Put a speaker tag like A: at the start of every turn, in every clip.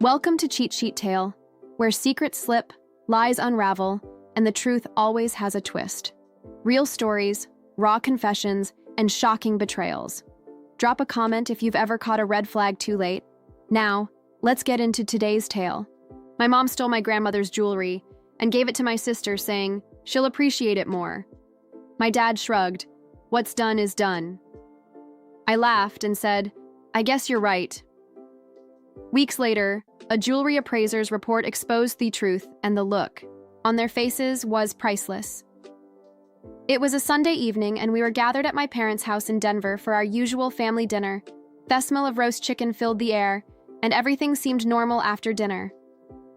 A: Welcome to Cheat Sheet Tale, where secrets slip, lies unravel, and the truth always has a twist. Real stories, raw confessions, and shocking betrayals. Drop a comment if you've ever caught a red flag too late. Now, let's get into today's tale. My mom stole my grandmother's jewelry and gave it to my sister, saying she'll appreciate it more. My dad shrugged. What's done is done. I laughed and said, I guess you're right. Weeks later, a jewelry appraiser's report exposed the truth, and the look on their faces was priceless. It was a Sunday evening, and we were gathered at my parents' house in Denver for our usual family dinner. The smell of roast chicken filled the air, and everything seemed normal after dinner.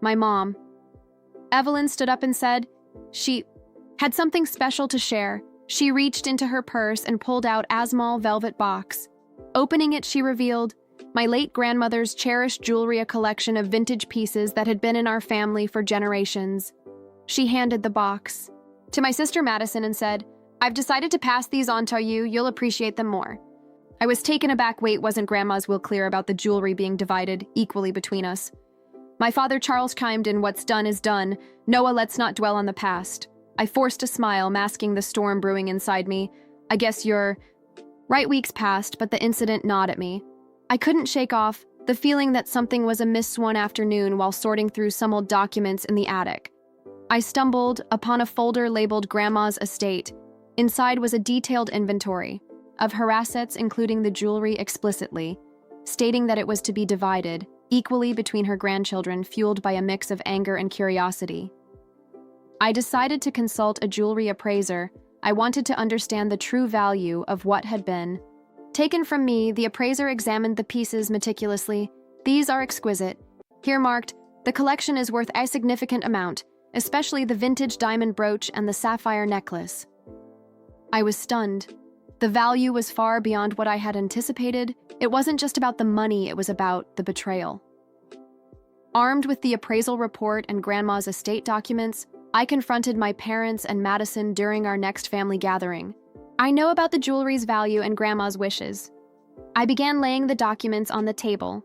A: My mom, Evelyn, stood up and said she had something special to share. She reached into her purse and pulled out a small velvet box. Opening it, she revealed my late grandmother's cherished jewelry, a collection of vintage pieces that had been in our family for generations. She handed the box to my sister Madison and said, I've decided to pass these on to you. You'll appreciate them more. I was taken aback. Wait, wasn't Grandma's will clear about the jewelry being divided equally between us? My father Charles chimed in, what's done is done. Noah, let's not dwell on the past. I forced a smile, masking the storm brewing inside me. I guess you're right. Weeks passed, but the incident gnawed at me. I couldn't shake off the feeling that something was amiss one afternoon while sorting through some old documents in the attic. I stumbled upon a folder labeled Grandma's Estate. Inside was a detailed inventory of her assets, including the jewelry explicitly, stating that it was to be divided equally between her grandchildren, fueled by a mix of anger and curiosity. I decided to consult a jewelry appraiser. I wanted to understand the true value of what had been taken from me. The appraiser examined the pieces meticulously. These are exquisite. Here marked, the collection is worth a significant amount, especially the vintage diamond brooch and the sapphire necklace. I was stunned. The value was far beyond what I had anticipated. It wasn't just about the money, it was about the betrayal. Armed with the appraisal report and Grandma's estate documents, I confronted my parents and Madison during our next family gathering. I know about the jewelry's value and Grandma's wishes. I began laying the documents on the table.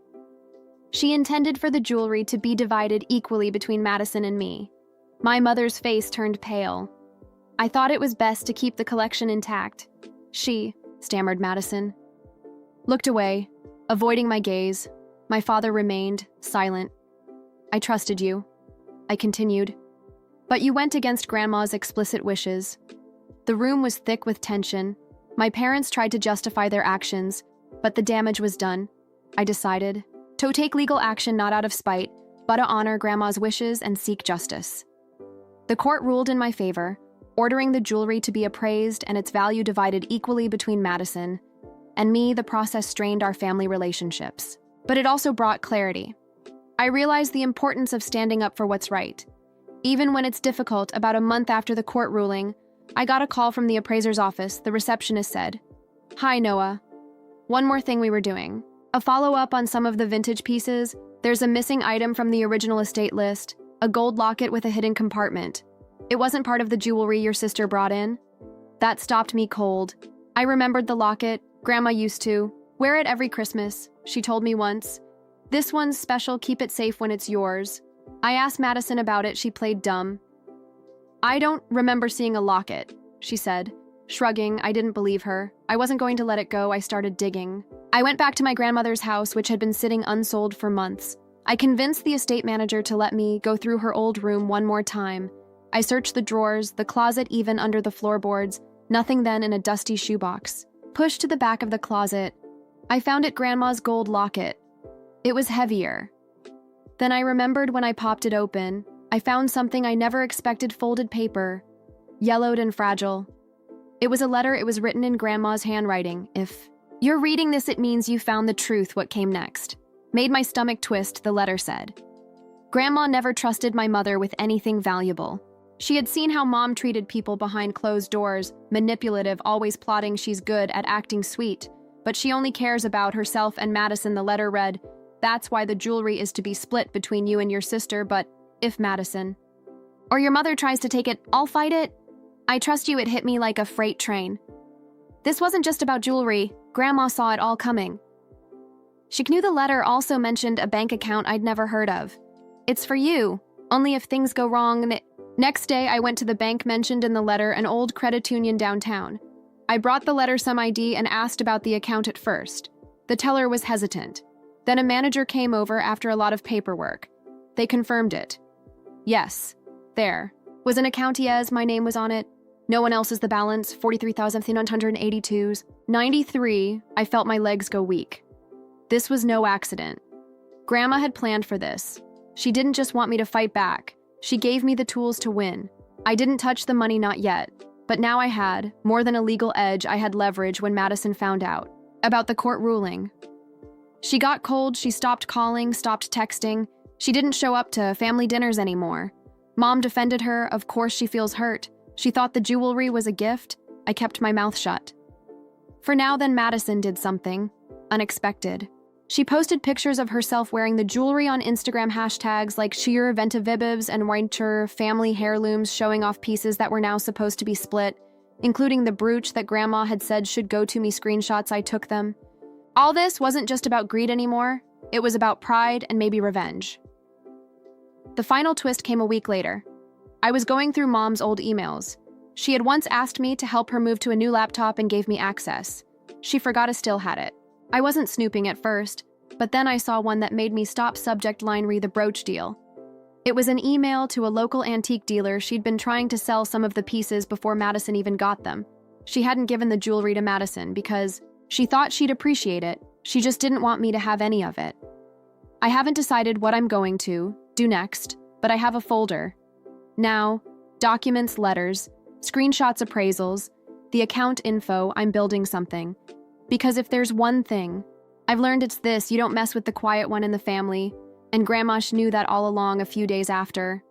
A: She intended for the jewelry to be divided equally between Madison and me. My mother's face turned pale. I thought it was best to keep the collection intact. She, stammered Madison, looked away, avoiding my gaze. My father remained silent. I trusted you, I continued. But you went against Grandma's explicit wishes. The room was thick with tension. My parents tried to justify their actions, but the damage was done. I decided to take legal action, not out of spite, but to honor Grandma's wishes and seek justice. The court ruled in my favor, ordering the jewelry to be appraised and its value divided equally between Madison and me. The process strained our family relationships, but it also brought clarity. I realized the importance of standing up for what's right. Even when it's difficult, about a month after the court ruling, I got a call from the appraiser's office. The receptionist said, Hi, Noah. One more thing we were doing. A follow-up on some of the vintage pieces. There's a missing item from the original estate list, a gold locket with a hidden compartment. It wasn't part of the jewelry your sister brought in. That stopped me cold. I remembered the locket. Grandma used to wear it every Christmas, she told me once. This one's special, keep it safe when it's yours. I asked Madison about it. She played dumb. I don't remember seeing a locket, she said. Shrugging, I didn't believe her. I wasn't going to let it go. I started digging. I went back to my grandmother's house, which had been sitting unsold for months. I convinced the estate manager to let me go through her old room one more time. I searched the drawers, the closet, even under the floorboards. Nothing then in a dusty shoebox. Pushed to the back of the closet, I found it, Grandma's gold locket. It was heavier. Then I remembered when I popped it open, I found something I never expected: folded paper, yellowed and fragile. It was a letter. It was written in Grandma's handwriting. If you're reading this, it means you found the truth. What came next made my stomach twist. The letter said, Grandma never trusted my mother with anything valuable. She had seen how Mom treated people behind closed doors, manipulative, always plotting. She's good at acting sweet, but she only cares about herself and Madison. The letter read, that's why the jewelry is to be split between you and your sister, but if Madison or your mother tries to take it, I'll fight it. I trust you. It hit me like a freight train. This wasn't just about jewelry. Grandma saw it all coming. She knew the letter also mentioned a bank account I'd never heard of. It's for you, only if things go wrong. Next day, I went to the bank mentioned in the letter, an old credit union downtown. I brought the letter some ID and asked about the account at first. The teller was hesitant. Then a manager came over after a lot of paperwork. They confirmed it. Yes, there was an account. Yes, my name was on it. No one else's. The balance, 43,982s. 93, I felt my legs go weak. This was no accident. Grandma had planned for this. She didn't just want me to fight back. She gave me the tools to win. I didn't touch the money, not yet. But now I had, more than a legal edge, I had leverage when Madison found out about the court ruling. She got cold, she stopped calling, stopped texting. She didn't show up to family dinners anymore. Mom defended her, of course she feels hurt. She thought the jewelry was a gift. I kept my mouth shut. For now, then Madison did something unexpected. She posted pictures of herself wearing the jewelry on Instagram, hashtags like sheer ventivibibs and winter family heirlooms, showing off pieces that were now supposed to be split, including the brooch that Grandma had said should go to me. Screenshots, I took them. All this wasn't just about greed anymore. It was about pride and maybe revenge. The final twist came a week later. I was going through Mom's old emails. She had once asked me to help her move to a new laptop and gave me access. She forgot I still had it. I wasn't snooping at first, but then I saw one that made me stop. Subject line: re the brooch deal. It was an email to a local antique dealer. She'd been trying to sell some of the pieces before Madison even got them. She hadn't given the jewelry to Madison because she thought she'd appreciate it. She just didn't want me to have any of it. I haven't decided what I'm going to do next, but I have a folder. Now, documents, letters, screenshots, appraisals, the account info. I'm building something. Because if there's one thing I've learned, it's this: you don't mess with the quiet one in the family, and Grandma knew that all along. A few days after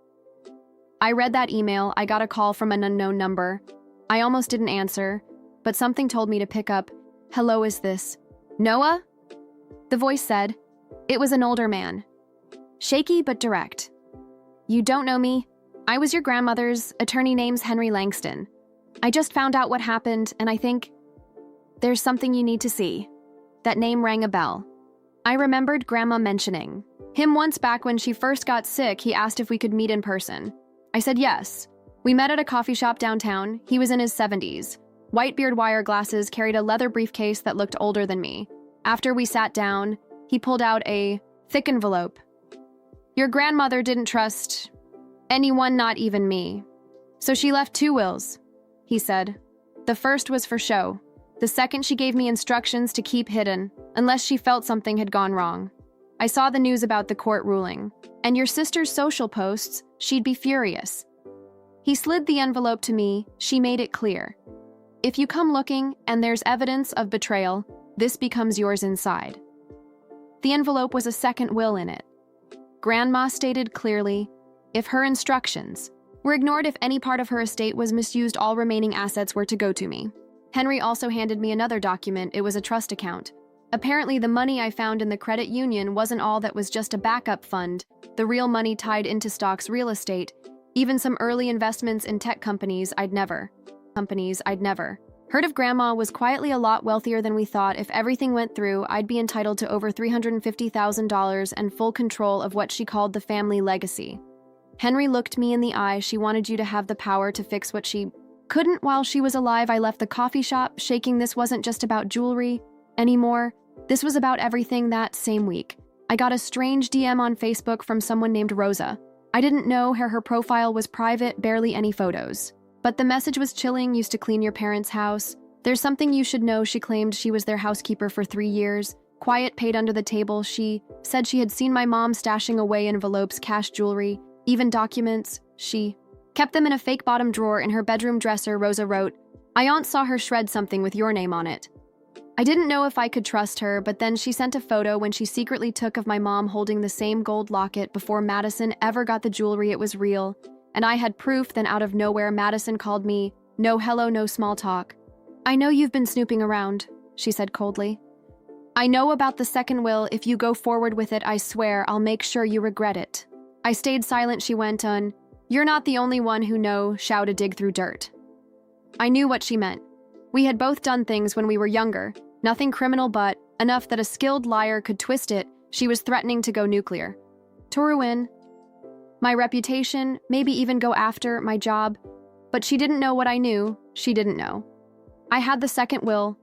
A: I read that email, I got a call from an unknown number. I almost didn't answer, but something told me to pick up. Hello, is this Noah? The voice said. It was an older man. Shaky but direct. You don't know me. I was your grandmother's attorney. Name's Henry Langston. I just found out what happened, and I think there's something you need to see. That name rang a bell. I remembered Grandma mentioning him once back when she first got sick. He asked if we could meet in person. I said yes. We met at a coffee shop downtown. He was in his 70s. White beard, wire glasses, carried a leather briefcase that looked older than me. After we sat down, he pulled out a thick envelope. Your grandmother didn't trust anyone, not even me. So she left 2 wills, he said. The first was for show. The second, she gave me instructions to keep hidden, unless she felt something had gone wrong. I saw the news about the court ruling, and your sister's social posts. She'd be furious. He slid the envelope to me. She made it clear. If you come looking and there's evidence of betrayal, this becomes yours inside. The envelope was a second will in it. Grandma stated clearly, if her instructions were ignored, if any part of her estate was misused, all remaining assets were to go to me. Henry also handed me another document. It was a trust account. Apparently, the money I found in the credit union wasn't all that was just a backup fund. The real money tied into stocks, real estate, even some early investments in tech companies I'd never heard of. Grandma was quietly a lot wealthier than we thought. If everything went through, I'd be entitled to over $350,000 and full control of what she called the family legacy. Henry looked me in the eye. She wanted you to have the power to fix what she couldn't while she was alive. I left the coffee shop, shaking. This wasn't just about jewelry anymore. This was about everything. That same week, I got a strange DM on Facebook from someone named Rosa. I didn't know her profile was private, barely any photos. But the message was chilling. Used to clean your parents' house. There's something you should know. She claimed she was their housekeeper for 3 years. Quiet, paid under the table. She said she had seen my mom stashing away envelopes, cash, jewelry, even documents. She kept them in a fake bottom drawer in her bedroom dresser. Rosa wrote, I aunt saw her shred something with your name on it. I didn't know if I could trust her, but then she sent a photo when she secretly took of my mom holding the same gold locket before Madison ever got the jewelry. It was real, and I had proof. Then out of nowhere, Madison called me. No hello, no small talk. I know you've been snooping around, she said coldly. I know about the second will. If you go forward with it, I swear I'll make sure you regret it. I stayed silent. She went on, you're not the only one who shouted, dig through dirt. I knew what she meant. We had both done things when we were younger. Nothing criminal, but enough that a skilled liar could twist it. She was threatening to go nuclear. To ruin my reputation, maybe even go after my job. But she didn't know what I knew. She didn't know. I had the second will,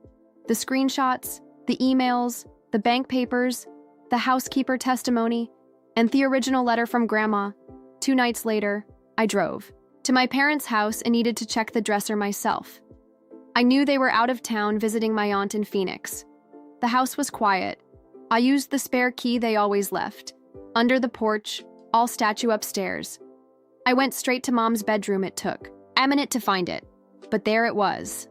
A: the screenshots, the emails, the bank papers, the housekeeper testimony, and the original letter from Grandma. 2 nights later, I drove to my parents' house and needed to check the dresser myself. I knew they were out of town visiting my aunt in Phoenix. The house was quiet. I used the spare key they always left. Under the porch, all statue upstairs. I went straight to Mom's bedroom. It took a minute to find it, but there it was.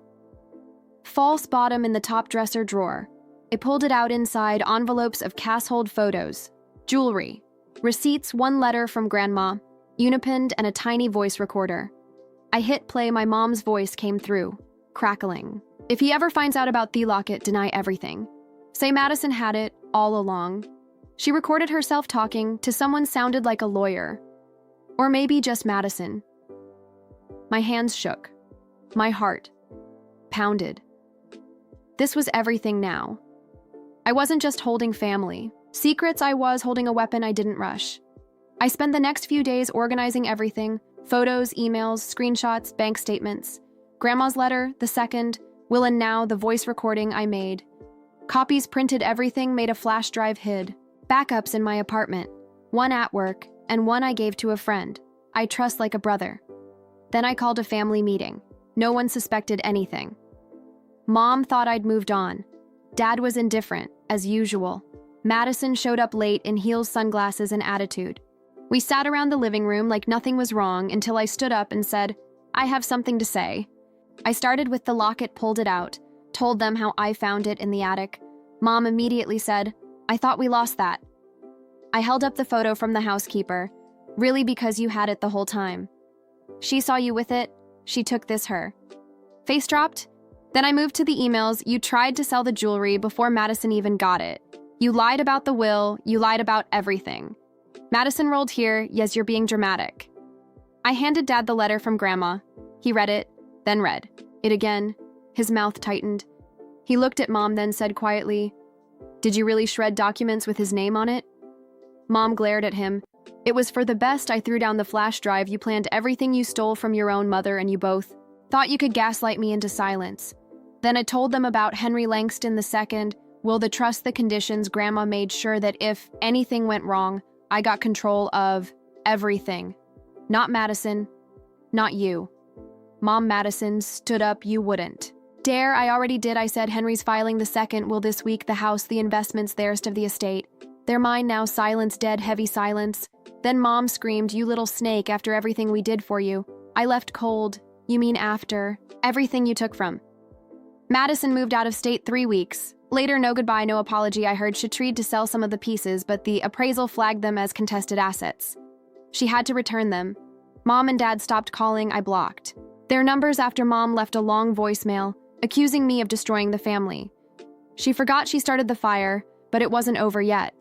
A: False bottom in the top dresser drawer. I pulled it out inside envelopes of cash-hold photos, jewelry, receipts, 1 letter from Grandma, unipinned, and a tiny voice recorder. I hit play. My mom's voice came through, crackling. If he ever finds out about the locket, deny everything. Say Madison had it all along. She recorded herself talking to someone sounded like a lawyer. Or maybe just Madison. My hands shook. My heart pounded. This was everything now. I wasn't just holding family secrets, I was holding a weapon. I didn't rush. I spent the next few days organizing everything: photos, emails, screenshots, bank statements, Grandma's letter, the second will, and now the voice recording I made. Copies printed, everything, made a flash drive, hid. Backups in my apartment, 1 at work, and 1 I gave to a friend I trust like a brother. Then I called a family meeting. No one suspected anything. Mom thought I'd moved on. Dad was indifferent, as usual. Madison showed up late in heels, sunglasses, and attitude. We sat around the living room like nothing was wrong until I stood up and said, "I have something to say." I started with the locket, pulled it out, told them how I found it in the attic. Mom immediately said, "I thought we lost that." I held up the photo from the housekeeper. "Really, because you had it the whole time? She saw you with it? She took this her." Face dropped. Then I moved to the emails. "You tried to sell the jewelry before Madison even got it. You lied about the will. You lied about everything. Madison rolled here. Yes, you're being dramatic." I handed Dad the letter from Grandma. He read it, then read it again. His mouth tightened. He looked at Mom, then said quietly, "Did you really shred documents with his name on it?" Mom glared at him. "It was for the best. I threw down the flash drive. You planned everything. You stole from your own mother, and you both thought you could gaslight me into silence." Then I told them about Henry Langston II. Will the trust the conditions. Grandma made sure that if anything went wrong, I got control of everything. Not Madison, not you. Mom, Madison stood up. "You wouldn't dare." "I already did," I said. "Henry's filing the second will this week. The house, the investments, theirs of the estate. They're mine now." Silence, dead, heavy silence. Then Mom screamed, "You little snake, after everything we did for you." I left cold. "You mean after everything you took from Madison moved out of state 3 weeks. Later, no goodbye, no apology. I heard she tried to sell some of the pieces, but the appraisal flagged them as contested assets. She had to return them. Mom and Dad stopped calling. I blocked their numbers after Mom left a long voicemail, accusing me of destroying the family. She forgot she started the fire, but it wasn't over yet.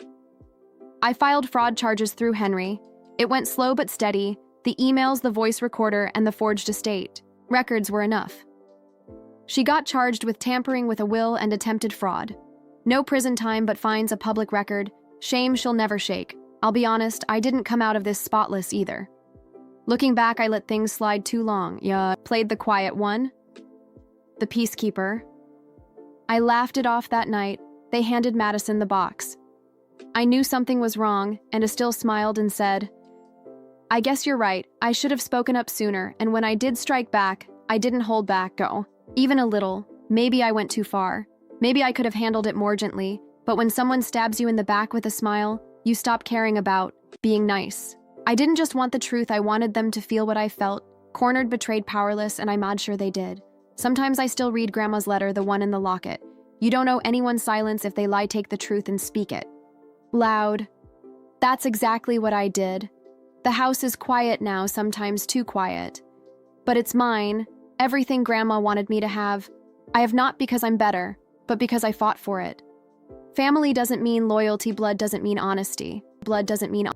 A: I filed fraud charges through Henry. It went slow but steady. The emails, the voice recorder, and the forged estate records were enough. She got charged with tampering with a will and attempted fraud. No prison time, but fines, a public record. Shame she'll never shake. I'll be honest, I didn't come out of this spotless either. Looking back, I let things slide too long. Played the quiet one. The peacekeeper. I laughed it off that night. They handed Madison the box. I knew something was wrong, and I still smiled and said, "I guess you're right. I should have spoken up sooner, and when I did strike back, I didn't hold back, even a little. Maybe I went too far. Maybe I could have handled it more gently, but when someone stabs you in the back with a smile, you stop caring about being nice. I didn't just want the truth, I wanted them to feel what I felt. Cornered, betrayed, powerless, and I made sure they did. Sometimes I still read Grandma's letter, the one in the locket. You don't owe anyone silence. If they lie, take the truth and speak it loud." That's exactly what I did. The house is quiet now, sometimes too quiet. But it's mine. Everything Grandma wanted me to have. I have not because I'm better, but because I fought for it. Family doesn't mean loyalty. Blood doesn't mean honesty. Blood doesn't mean